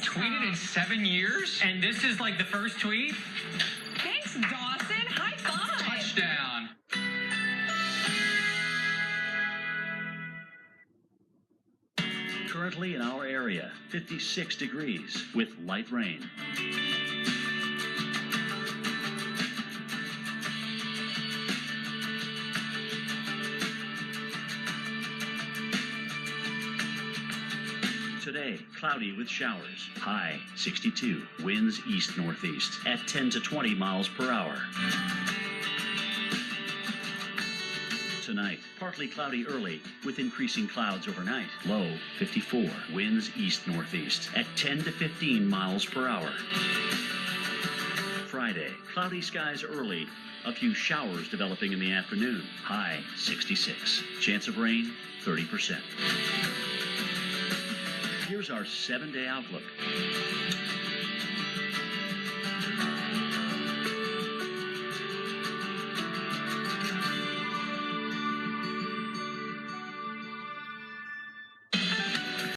haven't tweeted in 7 years? And this is like the first tweet? Thanks, Dawson. High five. Touchdown. Currently in our area, 56 degrees with light rain. Today, cloudy with showers. High 62. Winds east-northeast at 10 to 20 miles per hour. Tonight, partly cloudy early with increasing clouds overnight. Low 54. Winds east-northeast at 10 to 15 miles per hour. Friday, cloudy skies early. A few showers developing in the afternoon. High 66. Chance of rain 30%. Here's our 7-day outlook.